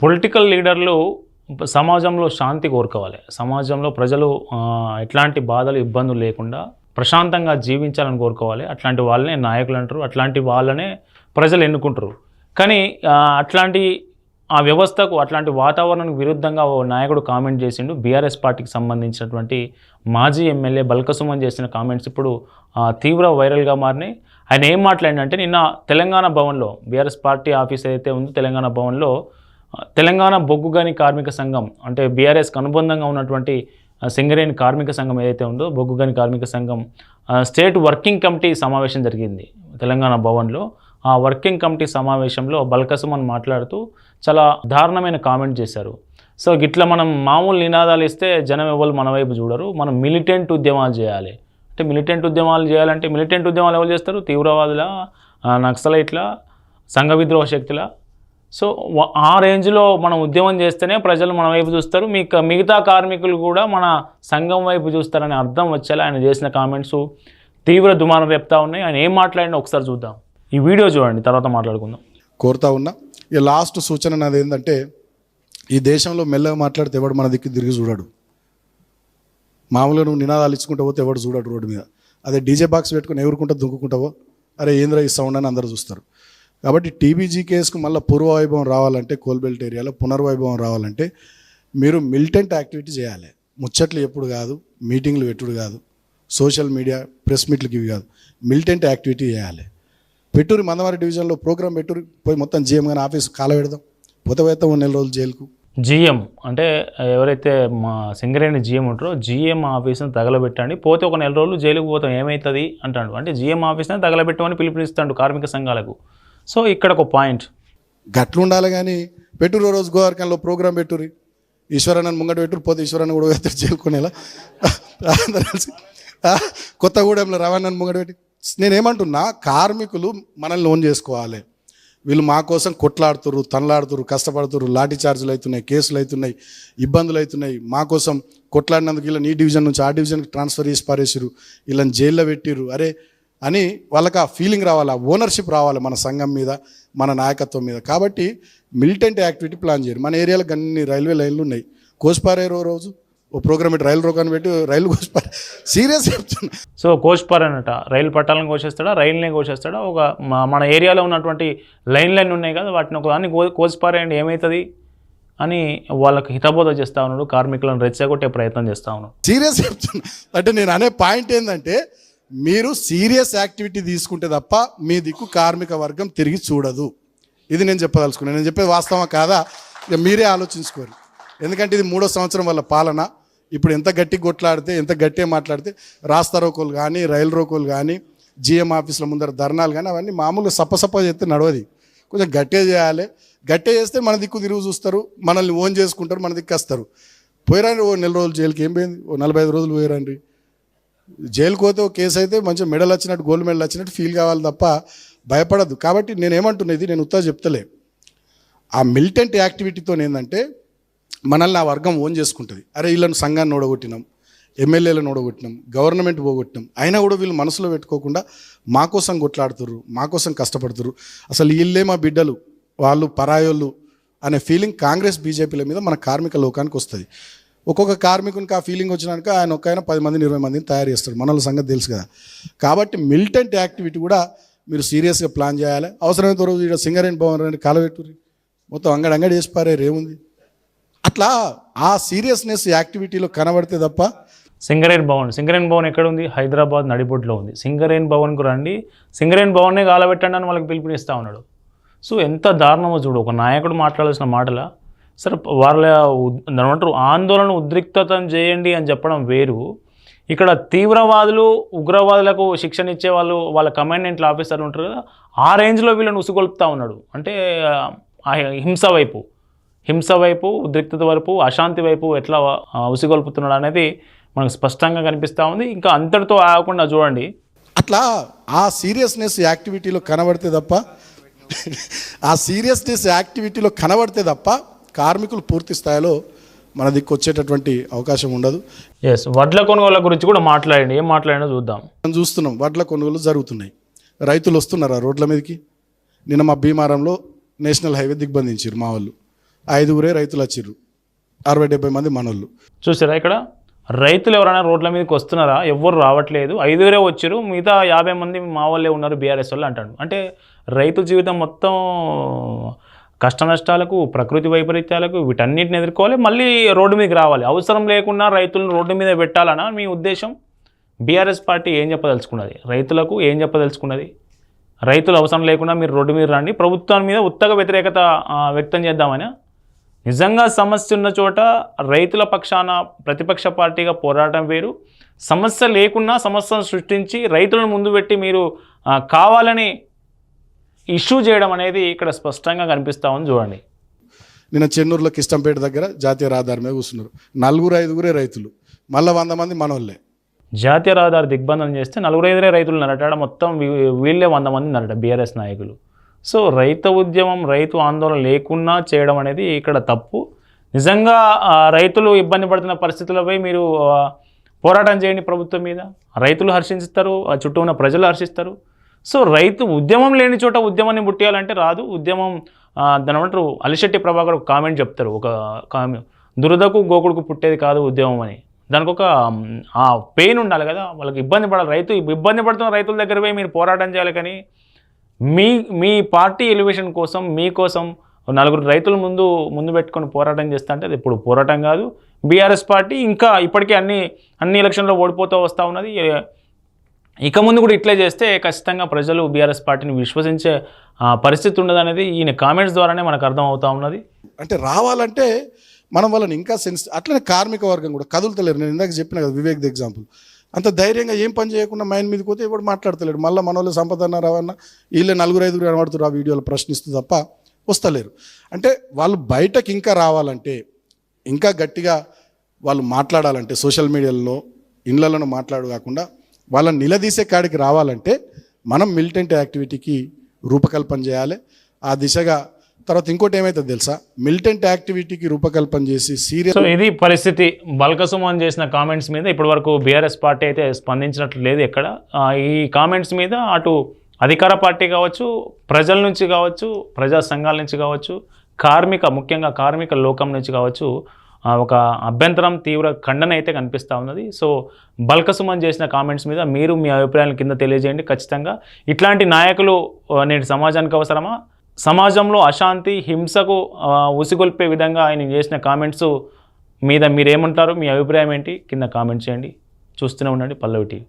Political లీడర్లు సమాజంలో శాంతి కోరుకోవాలి. సమాజంలో ప్రజలు ఎట్లాంటి బాధలు, ఇబ్బందులు లేకుండా ప్రశాంతంగా జీవించాలని కోరుకోవాలి. అట్లాంటి వాళ్ళనే నాయకులు అంటారు. అట్లాంటి వాళ్ళనే ప్రజలు ఎన్నుకుంటారు. కానీ అట్లాంటి ఆ వ్యవస్థకు, అట్లాంటి వాతావరణానికి విరుద్ధంగా ఓ నాయకుడు కామెంట్ చేసిండు. బీఆర్ఎస్ పార్టీకి సంబంధించినటువంటి మాజీ ఎమ్మెల్యే బల్కసుమన్ చేసిన కామెంట్స్ ఇప్పుడు తీవ్ర వైరల్గా మారినాయి. ఆయన ఏం మాట్లాడినంటే, నిన్న తెలంగాణ భవన్లో బీఆర్ఎస్ పార్టీ ఆఫీస్ ఏదైతే ఉందో తెలంగాణ భవన్లో తెలంగాణ బొగ్గుగని కార్మిక సంఘం, అంటే బీఆర్ఎస్కి అనుబంధంగా ఉన్నటువంటి సింగరేణి కార్మిక సంఘం ఏదైతే ఉందో బొగ్గుగని కార్మిక సంఘం స్టేట్ వర్కింగ్ కమిటీ సమావేశం జరిగింది తెలంగాణ భవన్లో. ఆ వర్కింగ్ కమిటీ సమావేశంలో బల్కసుమన్ మాట్లాడుతూ చాలా దారుణమైన కామెంట్ చేశారు. సో గిట్లా మనం మామూలు నినాదాలు ఇస్తే జనం ఎవరు మన వైపు చూడరు, మనం మిలిటెంట్ ఉద్యమాలు చేయాలి. అంటే మిలిటెంట్ ఉద్యమాలు చేయాలంటే మిలిటెంట్ ఉద్యమాలు ఎవరు చేస్తారు? తీవ్రవాదుల, నక్సలైట్ల, సంఘ విద్రోహ శక్తుల. సో ఆ రేంజ్లో మనం ఉద్యమం చేస్తేనే ప్రజలు మన వైపు చూస్తారు, మిగతా కార్మికులు కూడా మన సంఘం వైపు చూస్తారనే అర్థం వచ్చేలా ఆయన చేసిన కామెంట్స్ తీవ్ర దుమారం రేపుతా ఉన్నాయి. ఆయన ఏం మాట్లాడినా ఒకసారి చూద్దాం. ఈ వీడియో చూడండి, తర్వాత మాట్లాడుకుందాం. కోరుతా ఉన్నా. ఇక లాస్ట్ సూచన నాది ఏంటంటే, ఈ దేశంలో మెల్లగా మాట్లాడితే ఎవడు మన దిక్కు తిరిగి చూడాడు. మామూలుగా నువ్వు నినాదాలు ఇచ్చుకుంటూ పోతే ఎవడు చూడాడు రోడ్డు మీద. అదే డీజే బాక్స్ పెట్టుకుని ఎవరుకుంటా దుంకుకుంటావో, అరే ఏంద్ర ఈ సౌండ్ అని అందరూ చూస్తారు. కాబట్టి టీబీజీ కేసుకు మళ్ళీ పూర్వవైభవం రావాలంటే, కోల్బెల్ట్ ఏరియాలో పునర్వైభవం రావాలంటే మీరు మిలిటెంట్ యాక్టివిటీ చేయాలి. ముచ్చట్లు ఎప్పుడు కాదు, మీటింగ్లు పెట్టుడు కాదు, సోషల్ మీడియా ప్రెస్ మీట్లకి ఇవి కాదు, మిలిటెంట్ యాక్టివిటీ చేయాలి. పెట్టూరి మందమారి డివిజన్లో ప్రోగ్రామ్ పెట్టూరి పోయి మొత్తం జీఎం కానీ ఆఫీస్ కాల పెడదాం, పోతే 1 నెల రోజులు జైలుకు. జీఎం అంటే ఎవరైతే మా సింగరేణి జీఎం ఉంటారో జీఎం ఆఫీస్ని తగలబెట్టండి, పోతే 1 నెల రోజులు జైలుకు పోతాం ఏమవుతుంది అంటాడు. అంటే జీఎం ఆఫీస్ని తగలబెట్టమని పిలుపునిస్తాడు కార్మిక సంఘాలకు. సో ఇక్కడ ఒక పాయింట్ గట్లు ఉండాలి. కానీ పెట్టూరు రోజు గోవర్కంలో ప్రోగ్రాం పెట్టూరి, ఈశ్వరన్నని ముంగట పెట్టూరు, పోతే ఈశ్వరన్న కూడా ఎత్తారు జైలుకునేలా కలిసి కొత్తగూడెంలో రవాణాన్ని ముంగట పెట్టి. నేనేమంటున్నా, కార్మికులు మనల్ని ఓన్ చేసుకోవాలి. వీళ్ళు మా కోసం కొట్లాడుతుర్రు, తనలాడుతుర్రు, కష్టపడుతుర్రు, లాఠీ చార్జీలు అవుతున్నాయి, కేసులు అవుతున్నాయి, ఇబ్బందులు అవుతున్నాయి. మా కోసం కొట్లాడినందుకు వీళ్ళని ఈ డివిజన్ నుంచి ఆ డివిజన్కి ట్రాన్స్ఫర్ చేసి పారేసిరు, వీళ్ళని జైల్లో పెట్టిర్రు అరే అని వాళ్ళకి ఆ ఫీలింగ్ రావాలి, ఆ ఓనర్షిప్ రావాలి మన సంఘం మీద, మన నాయకత్వం మీద. కాబట్టి మిలిటెంట్ యాక్టివిటీ ప్లాన్ చేయరు. మన ఏరియాలో అన్ని రైల్వే లైన్లు ఉన్నాయి. కోసిపారే రోజు ఓ ప్రోగ్రామ్ పెట్టి రైలు రోకాన్ని పెట్టి రైలు కోసిపారే. సీరియస్ చెప్తున్నా. సో కోసిపారనట రైలు పట్టాలను కోసేస్తాడా, రైలునే కోసేస్తాడా? ఒక మన ఏరియాలో ఉన్నటువంటి లైన్ ఉన్నాయి కదా, వాటిని ఒక దాన్ని కోసిపారేయండి ఏమవుతుంది అని వాళ్ళకి హితబోధ చేస్తూ ఉన్నాడు, కార్మికులను రెచ్చగొట్టే ప్రయత్నం చేస్తూ ఉన్నాడు. సీరియస్ చెప్తున్నా. అంటే నేను అనే పాయింట్ ఏంటంటే, మీరు సీరియస్ యాక్టివిటీ తీసుకుంటే తప్ప మీ దిక్కు కార్మిక వర్గం తిరిగి చూడదు. ఇది నేను చెప్పదలుచుకున్నాను. నేను చెప్పేది వాస్తవమా కాదా ఇక మీరే ఆలోచించుకోరు. ఎందుకంటే ఇది 3వ సంవత్సరం వాళ్ళ పాలన. ఇప్పుడు ఎంత గట్టి కొట్లాడితే, ఎంత గట్టిగా మాట్లాడితే, రాస్తా రోకోలు కానీ, రైలు రోకోలు కానీ, జీఎం ఆఫీసుల ముందర ధర్నాలు కానీ అవన్నీ మామూలుగా సప్ప చేస్తే నడవది. కొంచెం గట్టిగా చేయాలి. గట్టిగా చేస్తే మన దిక్కు తిరుగు చూస్తారు, మనల్ని ఓన్ చేసుకుంటారు, మన దిక్కు వస్తారు. పోయిరండి ఓ 1 నెల రోజులు జైలుకి, ఏం పోయింది? ఓ 45 రోజులు పోయిరండి. జైలుకు పోతే ఒక కేసు అయితే మంచిగా మెడల్ వచ్చినట్టు, గోల్డ్ మెడల్ వచ్చినట్టు ఫీల్ కావాలి తప్ప భయపడద్దు. కాబట్టి నేను ఏమంటున్నది, నేను ఉత్తా చెప్తలే, ఆ మిలిటెంట్ యాక్టివిటీతో ఏంటంటే మనల్ని ఆ వర్గం ఓన్ చేసుకుంటుంది. అరే వీళ్ళని సంఘాన్ని ఓడగొట్టినాం, ఎమ్మెల్యేలను ఓడగొట్టినాం, గవర్నమెంట్ పోగొట్టినాం, అయినా కూడా వీళ్ళు మనసులో పెట్టుకోకుండా మా కోసం కొట్లాడుతుర్రు, మా కోసం కష్టపడుతుర్రు, అసలు వీళ్ళే మా బిడ్డలు, వాళ్ళు పరాయోళ్ళు అనే ఫీలింగ్ కాంగ్రెస్ బీజేపీల మీద మన కార్మిక లోకానికి వస్తుంది. ఒక్కొక్క కార్మికునికి ఆ ఫీలింగ్ వచ్చినాక ఆయన 10 మందిని 20 మందిని తయారు చేస్తాడు. మనల సంగతి తెలుసు కదా. కాబట్టి మిలిటెంట్ యాక్టివిటీ కూడా మీరు సీరియస్గా ప్లాన్ చేయాలి. అవసరమైతే రోజు ఇక్కడ సింగరేణి భవన్ రండి, కాలబెట్టుర్రి, మొత్తం అంగడి చేసి పారేరు, ఏముంది? అట్లా ఆ సీరియస్నెస్ యాక్టివిటీలో కనబడితే తప్ప. సింగరేణి భవన్ ఎక్కడ ఉంది? హైదరాబాద్ నడిబొడ్లో ఉంది. సింగరేణి భవన్కు రండి, సింగరేణి భవన్నే కాలబెట్టండి అని వాళ్ళకి పిలుపునిస్తూ ఉన్నాడు. సో ఎంత దారుణమో చూడు. ఒక నాయకుడు మాట్లాడాల్సిన మాటల సరే వాళ్ళ ఏమంటారు ఆందోళన ఉద్రిక్తతను చేయండి అని చెప్పడం వేరు. ఇక్కడ తీవ్రవాదులు, ఉగ్రవాదులకు శిక్షణ ఇచ్చే వాళ్ళు, వాళ్ళ కమాండెంట్ల ఆఫీసర్లు ఉంటారు కదా, ఆ రేంజ్లో వీళ్ళని ఉసుగొల్పుతూ ఉన్నాడు. అంటే హింస వైపు, ఉద్రిక్తత వైపు, అశాంతి వైపు ఎట్లా ఉసిగొల్పుతున్నాడు అనేది మనకు స్పష్టంగా కనిపిస్తూ ఉంది. ఇంకా అంతటితో ఆగకుండా చూడండి, అట్లా ఆ సీరియస్నెస్ యాక్టివిటీలో కనబడితే తప్ప కార్మికులు పూర్తి స్థాయిలో మన దిక్కు వచ్చేటటువంటి అవకాశం ఉండదు. వడ్ల కొనుగోలు గురించి కూడా మాట్లాడండి, ఏం మాట్లాడినా చూద్దాం. మనం చూస్తున్నాం, వడ్ల కొనుగోలు జరుగుతున్నాయి, రైతులు వస్తున్నారా రోడ్ల మీదకి. నిన్న మా భీమారంలో నేషనల్ హైవే దిగ్బంధించారు మా వాళ్ళు. 5గురే రైతులు వచ్చిర్రు, 60-70 మంది మనోళ్ళు. చూసారా ఇక్కడ రైతులు ఎవరైనా రోడ్ల మీదకి వస్తున్నారా? ఎవ్వరు రావట్లేదు, 5గురే వచ్చారు, మిగతా 50 మంది మా వాళ్ళే ఉన్నారు బీఆర్ఎస్ వాళ్ళు అంటాడు. అంటే రైతు జీవితం మొత్తం కష్ట నష్టాలకు, ప్రకృతి వైపరీత్యాలకు, వీటన్నిటిని ఎదుర్కోవాలి, మళ్ళీ రోడ్డు మీదకి రావాలి. అవసరం లేకుండా రైతులను రోడ్డు మీద పెట్టాలనా మీ ఉద్దేశం? బీఆర్ఎస్ పార్టీ ఏం చెప్పదలుచుకున్నది? రైతులకు ఏం చెప్పదలుచుకున్నది? రైతులు అవసరం లేకుండా మీరు రోడ్డు మీద రండి, ప్రభుత్వం మీద ఉత్తగా వ్యతిరేకత వ్యక్తం చేద్దామని? నిజంగా సమస్య ఉన్న చోట రైతుల పక్షాన ప్రతిపక్ష పార్టీగా పోరాటం వేరు, సమస్య లేకున్నా సమస్యను సృష్టించి రైతులను ముందు పెట్టి మీరు కావాలని ఇష్యూ చేయడం అనేది ఇక్కడ స్పష్టంగా కనిపిస్తూ ఉంది. చూడండి, నిన్న చెన్నూరులో కిష్టంపేట దగ్గర జాతీయ రహదారి మీద కూర్చున్నారు, 4-5గురే రైతులు, మళ్ళీ 100 మంది మనోళ్ళే. జాతీయ రహదారి దిగ్బంధనం చేస్తే 4-5 రైతులు ఉన్నారట, మొత్తం వీళ్ళే 100 మంది ఉన్నారట బీఆర్ఎస్ నాయకులు. సో రైతు ఉద్యమం, రైతు ఆందోళన లేకున్నా చేయడం అనేది ఇక్కడ తప్పు. నిజంగా రైతులు ఇబ్బంది పడుతున్న పరిస్థితులపై మీరు పోరాటం చేయండి ప్రభుత్వం మీద, రైతులు హర్షిస్తారు, చుట్టూ ఉన్న ప్రజలు హర్షిస్తారు. సో రైతు ఉద్యమం లేని చోట ఉద్యమాన్ని పుట్టియాలంటే రాదు. ఉద్యమం దాని ఏమంటారు, అలిశెట్టి ప్రభాకర్ ఒక కామెంట్ చెప్తారు, ఒక దురదకు గోకుడుకు పుట్టేది కాదు ఉద్యమం అని. దానికి ఒక పెయిన్ ఉండాలి కదా, వాళ్ళకి ఇబ్బంది పడాలి. రైతు ఇబ్బంది పడుతున్న రైతుల దగ్గర పోయి మీరు పోరాటం చేయాలి. కానీ మీ పార్టీ ఎలివేషన్ కోసం, మీకోసం 4 రైతుల ముందు పెట్టుకొని పోరాటం చేస్తా అంటే అది ఇప్పుడు పోరాటం కాదు. బీఆర్ఎస్ పార్టీ ఇంకా ఇప్పటికే అన్ని ఎలక్షన్లో ఓడిపోతూ వస్తూ ఉన్నది. ఇక ముందు కూడా ఇట్లే చేస్తే ఖచ్చితంగా ప్రజలు బీఆర్ఎస్ పార్టీని విశ్వసించే పరిస్థితి ఉండదనేది ఈయన కామెంట్స్ ద్వారానే మనకు అర్థం అవుతా ఉన్నది. అంటే రావాలంటే మనం వాళ్ళని ఇంకా అట్లనే కార్మిక వర్గం కూడా కదులుతలేరు. నేను ఇందాక చెప్పిన కదా వివేక్ ది ఎగ్జాంపుల్, అంత ధైర్యంగా ఏం పని చేయకుండా మైండ్ మీదకి పోతే ఎవడు మాట్లాడతలేడు. మళ్ళీ మన వాళ్ళు సంపద రావన్నా వీళ్ళే 4-5 కనబడుతున్నారు ఆ వీడియోలో ప్రశ్నిస్తూ తప్ప వస్తలేరు. అంటే వాళ్ళు బయటకు ఇంకా రావాలంటే, ఇంకా గట్టిగా వాళ్ళు మాట్లాడాలంటే, సోషల్ మీడియాలో ఇళ్లలో మాట్లాడు కాకుండా వాళ్ళని నిలదీసే కాడికి రావాలంటే మనం మిలిటెంట్ యాక్టివిటీకి రూపకల్పన చేయాలి. ఆ దిశగా తర్వాత ఇంకోటి ఏమైతుంది తెలుసా, మిలిటెంట్ యాక్టివిటీకి రూపకల్పన చేసి సీరియస్. సో ఇది పరిస్థితి. బల్కసుమన్ చేసిన కామెంట్స్ మీద ఇప్పటివరకు బీఆర్ఎస్ పార్టీ అయితే స్పందించినట్లు లేదు ఎక్కడ. ఈ కామెంట్స్ మీద అటు అధికార పార్టీ కావచ్చు, ప్రజల నుంచి కావచ్చు, ప్రజా సంఘాల నుంచి కావచ్చు, ముఖ్యంగా కార్మిక లోకం నుంచి కావచ్చు, ఒక అభ్యంతరం, తీవ్ర ఖండన అయితే కనిపిస్తూ ఉన్నది. సో బల్కసుమన్ చేసిన కామెంట్స్ మీద మీరు మీ అభిప్రాయాలను కింద తెలియజేయండి. ఖచ్చితంగా ఇట్లాంటి నాయకులు నేటి సమాజానికి అవసరమా? సమాజంలో అశాంతి, హింసకు ఉసిగొల్పే విధంగా ఆయన చేసిన కామెంట్స్ మీద మీరేమంటారు? మీ అభిప్రాయం ఏంటి? కింద కామెంట్ చేయండి. చూస్తూనే ఉండండి పల్లవి టీవీ.